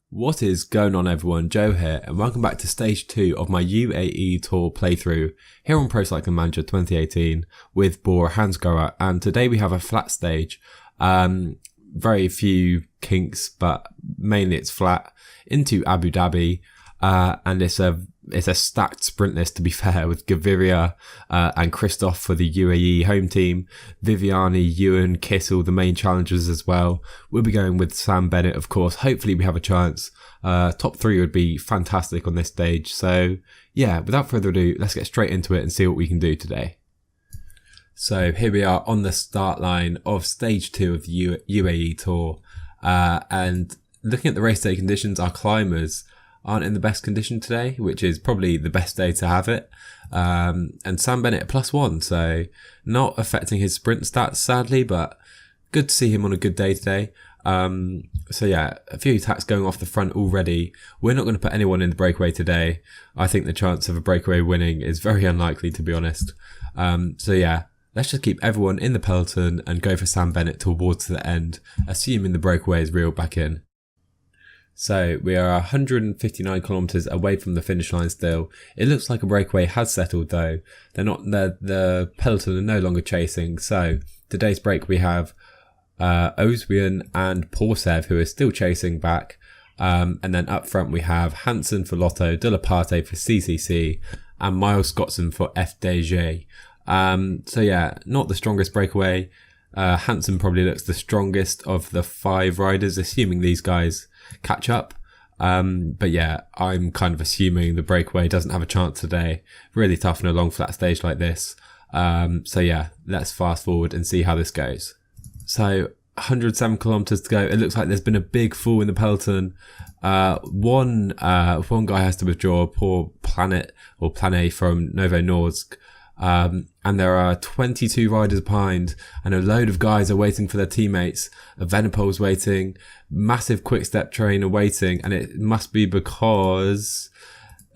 What is going on, everyone? Joe here, and welcome back to stage 2 of my UAE Tour playthrough here on Pro Cycling Manager 2018 with BORA Hansgrohe. And today we have a flat stage. Very few kinks, but mainly it's flat into Abu Dhabi, and it's a stacked sprint list, to be fair, with Gaviria and Christoph for the UAE home team, Viviani, Ewan, Kittel, the main challengers as well. We'll be going with Sam Bennett, of course. Hopefully we have a chance. Top 3 would be fantastic on this stage. So yeah, without further ado, let's get straight into it and see what we can do today. So here we are on the start line of stage 2 of the UAE Tour. And looking at the race day conditions, our climbers aren't in the best condition today, which is probably the best day to have it. And Sam Bennett at +1, so not affecting his sprint stats, sadly, but good to see him on a good day today. So yeah, a few attacks going off the front already. We're not going to put anyone in the breakaway today. I think the chance of a breakaway winning is very unlikely, to be honest. So yeah, let's just keep everyone in the peloton and go for Sam Bennett towards the end, assuming the breakaway is reeled back in. So we are 159 kilometers away from the finish line still. It looks like a breakaway has settled though. The peloton are no longer chasing. So today's break we have Oswian and Porsev, who are still chasing back. And then up front we have Hansen for Lotto, De La Parte for CCC, and Miles Scottson for FDJ. So yeah, not the strongest breakaway. Hansen probably looks the strongest of the 5 riders, assuming these guys catch up. But yeah, I'm kind of assuming the breakaway doesn't have a chance today. Really tough in a long flat stage like this. So yeah, let's fast forward and see how this goes. So 107 kilometers to go. It looks like there's been a big fall in the peloton. One guy has to withdraw, poor Planet or Plane from Novo Nordisk. And there are 22 riders behind, and a load of guys are waiting for their teammates. Evenepoel's waiting, massive quick step train are waiting, and it must be because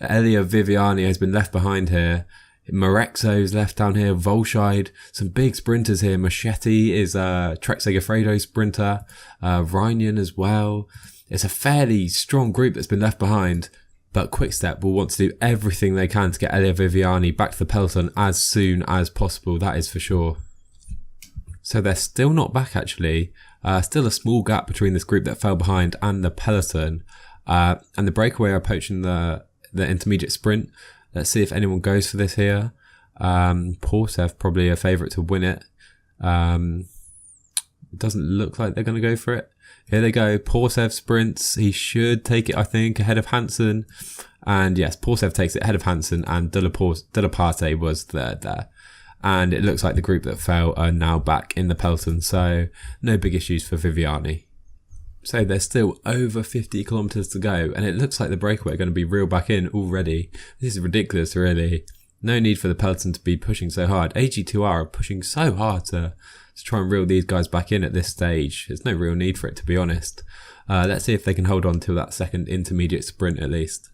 Elia Viviani has been left behind here. Marexo's left down here, Volscheid, some big sprinters here. Machete is a Trek Segafredo sprinter, Ryan as well. It's a fairly strong group that's been left behind. But Quickstep will want to do everything they can to get Elia Viviani back to the peloton as soon as possible, that is for sure. So they're still not back actually. Still a small gap between this group that fell behind and the peloton. And the breakaway are approaching the intermediate sprint. Let's see if anyone goes for this here. Porsev probably a favourite to win it. It doesn't look like they're going to go for it. Here they go. Porsev sprints. He should take it, I think, ahead of Hansen. And yes, Porsev takes it ahead of Hansen, and De La Parte was there. And it looks like the group that fell are now back in the peloton, so no big issues for Viviani. So there's still over 50 kilometers to go, and it looks like the breakaway are going to be reeled back in already. This is ridiculous, really. No need for the peloton to be pushing so hard. AG2R are pushing so hard to try and reel these guys back in at this stage. There's no real need for it, to be honest. Let's see if they can hold on till that second intermediate sprint at least.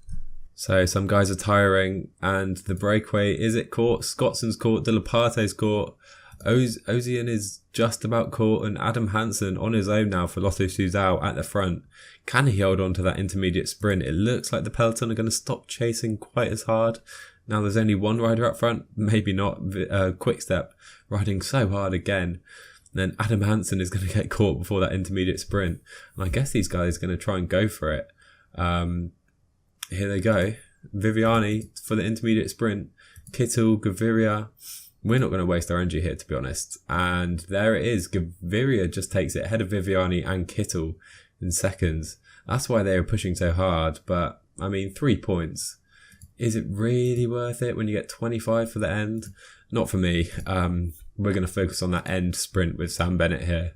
So some guys are tiring, and the breakaway, is it caught? Scottson's caught, De La Parte's caught, Ozian is just about caught, and Adam Hansen on his own now for Lotto Suzhou at the front. Can he hold on to that intermediate sprint? It looks like the peloton are going to stop chasing quite as hard. Now there's only one rider up front, maybe not. Quickstep riding so hard again. Then Adam Hansen is going to get caught before that intermediate sprint. And I guess these guys are going to try and go for it. Here they go. Viviani for the intermediate sprint. Kittel, Gaviria. We're not going to waste our energy here, to be honest. And there it is. Gaviria just takes it ahead of Viviani and Kittel in seconds. That's why they were pushing so hard. But, I mean, 3 points. Is it really worth it when you get 25 for the end? Not for me. We're going to focus on that end sprint with Sam Bennett here.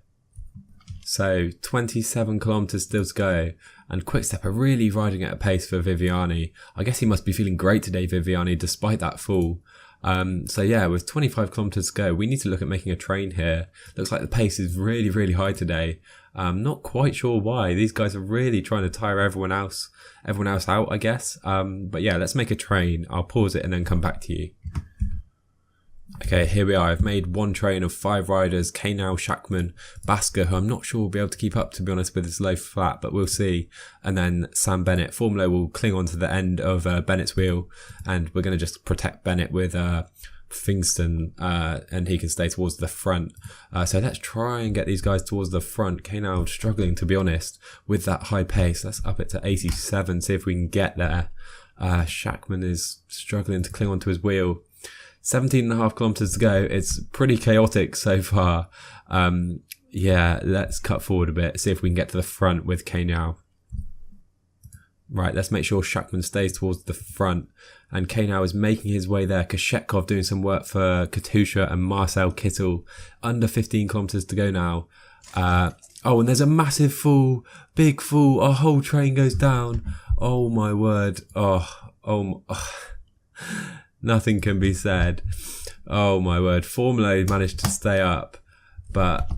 So 27 kilometers still to go, and Quickstep are really riding at a pace for Viviani. I guess he must be feeling great today, Viviani, despite that fall. So yeah, with 25 kilometers to go, we need to look at making a train here. Looks like the pace is really, really high today. Not quite sure why. These guys are really trying to tire everyone else out, I guess. But yeah, let's make a train. I'll pause it and then come back to you. Okay, here we are. I've made one train of 5 riders: Knau, Schachmann, Basker, who I'm not sure will be able to keep up, to be honest, with his low flat, but we'll see. And then Sam Bennett. Formula will cling on to the end of Bennett's wheel, and we're going to just protect Bennett with Fingston, and he can stay towards the front. So let's try and get these guys towards the front. Knau struggling, to be honest, with that high pace. Let's up it to 87, see if we can get there. Schachmann is struggling to cling onto his wheel. 17.5 kilometers to go. It's pretty chaotic so far. Yeah, let's cut forward a bit, see if we can get to the front with Knau. Right, let's make sure Schachmann stays towards the front, and Knau is making his way there. Kashetkov doing some work for Katusha and Marcel Kittel. Under 15 kilometers to go now. Oh, and there's a massive fall, big fall. Our whole train goes down. Oh my word. Oh. Nothing can be said. Oh my word. Formula managed to stay up, but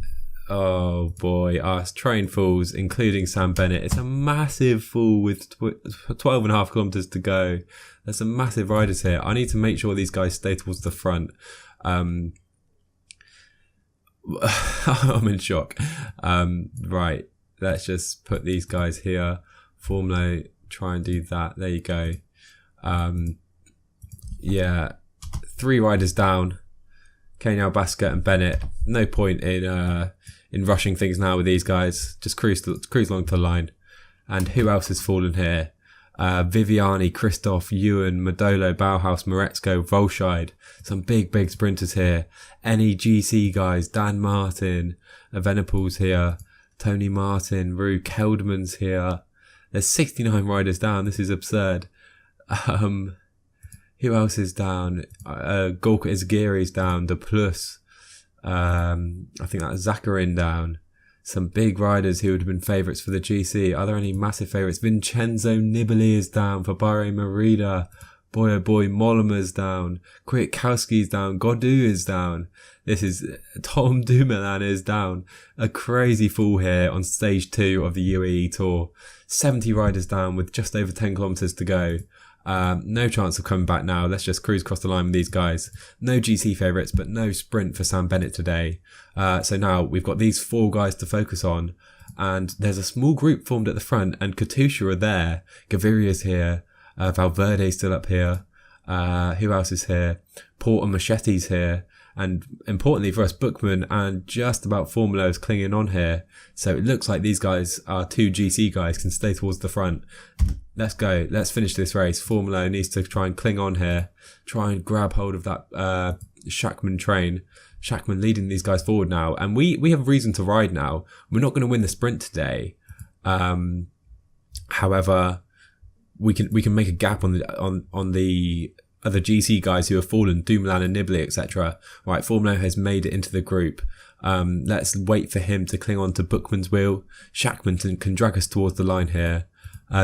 oh boy, our train falls, including Sam Bennett. It's a massive fall with 12.5 kilometers to go. There's some massive riders here. I need to make sure these guys stay towards the front. I'm in shock. Right, let's just put these guys here. Formula, try and do that. There you go. Yeah, 3 riders down. Knau, Basker and Bennett. No point in rushing things now with these guys. Just cruise along to the line. And who else has fallen here? Viviani, Christoph, Ewan, Modolo, Bauhaus, Moretsko, Volscheid. Some big sprinters here. Any GC guys. Dan Martin, Evenepoel's here. Tony Martin, Rue Keldman's here. There's 69 riders down. This is absurd. Who else is down? Gorka Izagiri's down. De Plus. I think that's Zakharin down. Some big riders who would have been favourites for the GC. Are there any massive favourites? Vincenzo Nibali is down for Bahrain Merida. Boy oh boy, Molimer's down. Kwiatkowski's down. Godu is down. This is Tom Dumoulin is down. A crazy fall here on stage 2 of the UAE Tour. 70 riders down with just over 10 kilometers to go. No chance of coming back now. Let's just cruise across the line with these guys. No GC favourites, but no sprint for Sam Bennett today. So now we've got these 4 guys to focus on, and there's a small group formed at the front, and Katusha are there. Gaviria's here. Valverde's still up here. Who else is here? Port and Machete's here. And importantly for us, Bookman and just about Formula is clinging on here. So it looks like these guys are 2 GC guys, can stay towards the front. Let's go. Let's finish this race. Formula needs to try and cling on here. Try and grab hold of that Schachmann train. Schachmann leading these guys forward now. And we have a reason to ride now. We're not going to win the sprint today. However, we can make a gap on the other GC guys who have fallen, Dumoulin and Nibali, etc. Right, Formula has made it into the group. Let's wait for him to cling on to Bookman's wheel. Schachmann can drag us towards the line here.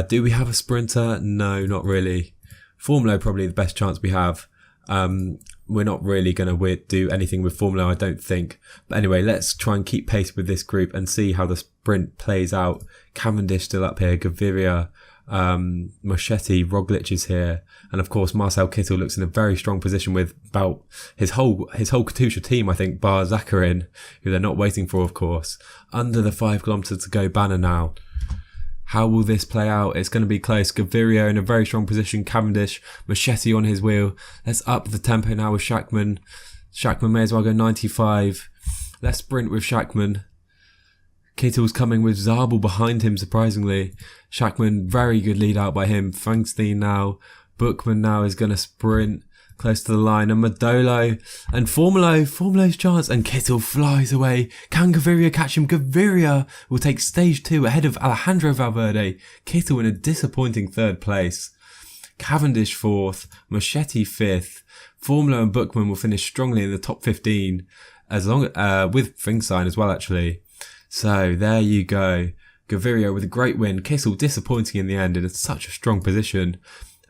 Do we have a sprinter? No, not really. Formula probably the best chance we have. We're not really going to do anything with Formula, I don't think. But anyway, let's try and keep pace with this group and see how the sprint plays out. Cavendish still up here, Gaviria, Moschetti, Roglic is here, and of course Marcel Kittel looks in a very strong position with about his whole Katusha team, I think, bar Zakharin, who they're not waiting for, of course. Under the 5 kilometers to go banner now. How will this play out? It's going to be close. Gaviria in a very strong position. Cavendish, Moschetti on his wheel. Let's up the tempo now with Schachmann. Schachmann may as well go 95. Let's sprint with Schachmann. Kittel's coming with Zabel behind him, surprisingly. Schachmann, very good lead out by him. Fangstein now. Bookman now is going to sprint close to the line. And Modolo and Formula's chance. And Kittel flies away. Can Gaviria catch him? Gaviria will take stage 2 ahead of Alejandro Valverde. Kittel in a disappointing 3rd place. Cavendish 4th. Moschetti 5th. Formula and Bookman will finish strongly in the top 15. As long with Fingstein as well, actually. So there you go. Gaviria with a great win. Kittel disappointing in the end in such a strong position.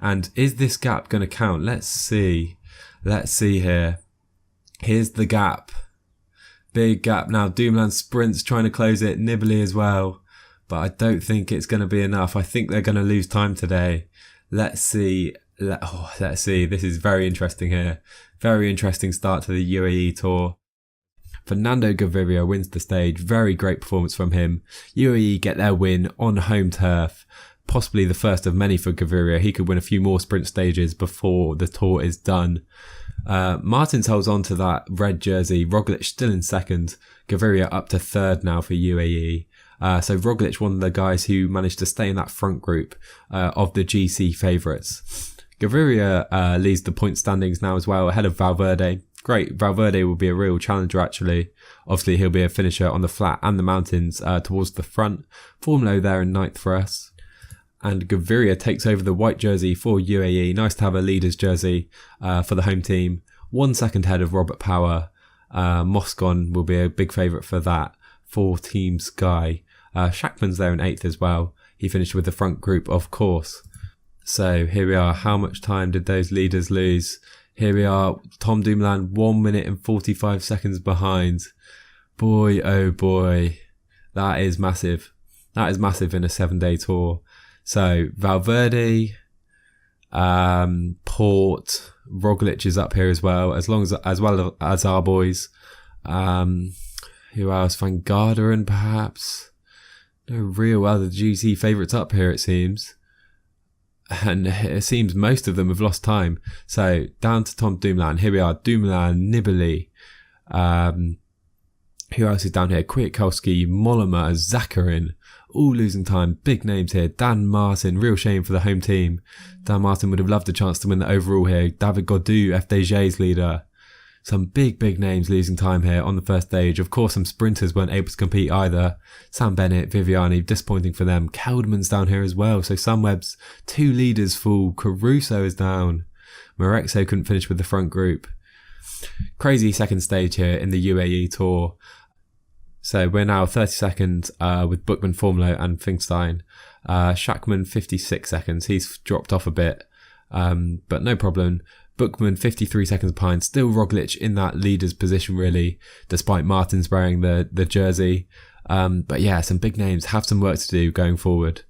And is this gap going to count? Let's see. Let's see here. Here's the gap. Big gap now. Dumoulin sprints trying to close it. Nibali as well. But I don't think it's going to be enough. I think they're going to lose time today. Let's see. Let's see. This is very interesting here. Very interesting start to the UAE Tour. Fernando Gaviria wins the stage. Very great performance from him. UAE get their win on home turf. Possibly the first of many for Gaviria. He could win a few more sprint stages before the tour is done. Martins holds on to that red jersey. Roglic still in second. Gaviria up to third now for UAE. So Roglic, one of the guys who managed to stay in that front group of the GC favourites. Gaviria leads the point standings now as well, ahead of Valverde. Great, Valverde will be a real challenger actually. Obviously he'll be a finisher on the flat and the mountains towards the front. Formolo there in ninth for us. And Gaviria takes over the white jersey for UAE. Nice to have a leader's jersey for the home team. 1 second ahead of Robert Power. Moscon will be a big favourite for that, for Team Sky. Schachmann's there in 8th as well. He finished with the front group, of course. So here we are. How much time did those leaders lose? Here we are. Tom Dumoulin 1 minute and 45 seconds behind. Boy, oh boy. That is massive. That is massive in a 7-day tour. So Valverde, Port, Roglic is up here as well as well as our boys. Who else? Van Garderen perhaps. No real other GC favourites up here, it seems. And it seems most of them have lost time. So down to Tom Dumoulin. Here we are. Dumoulin, Nibali. Who else is down here? Kwiatkowski, Mollema, Zakarin. All losing time. Big names here. Dan Martin. Real shame for the home team. Dan Martin would have loved a chance to win the overall here. David Gaudu, FDJ's leader. Some big names losing time here on the first stage. Of course, some sprinters weren't able to compete either. Sam Bennett, Viviani, disappointing for them. Keldman's down here as well. So Sunweb's 2 leaders fall. Caruso is down. Marexo couldn't finish with the front group. Crazy second stage here in the UAE Tour. So we're now 30 seconds with Bookman, Formolo and Fingstein. Schachmann 56 seconds. He's dropped off a bit, but no problem. Bookman 53 seconds behind. Still Roglic in that leader's position really, despite Martins wearing the jersey. But yeah, some big names have some work to do going forward.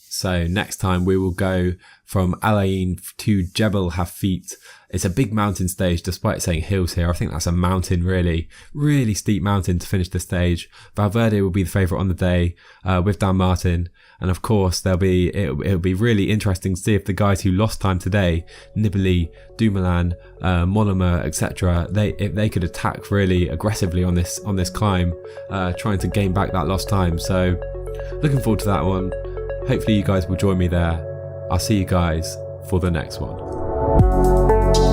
So next time we will go from Al Ain to Jebel Hafit. It's a big mountain stage despite saying hills here. I think that's a mountain really. Really steep mountain to finish the stage. Valverde will be the favourite on the day with Dan Martin. And of course it'll be really interesting to see if the guys who lost time today, Nibali, Dumoulin, Mollema, etc., if they could attack really aggressively on this climb, trying to gain back that lost time. So looking forward to that one. Hopefully you guys will join me there. I'll see you guys for the next one.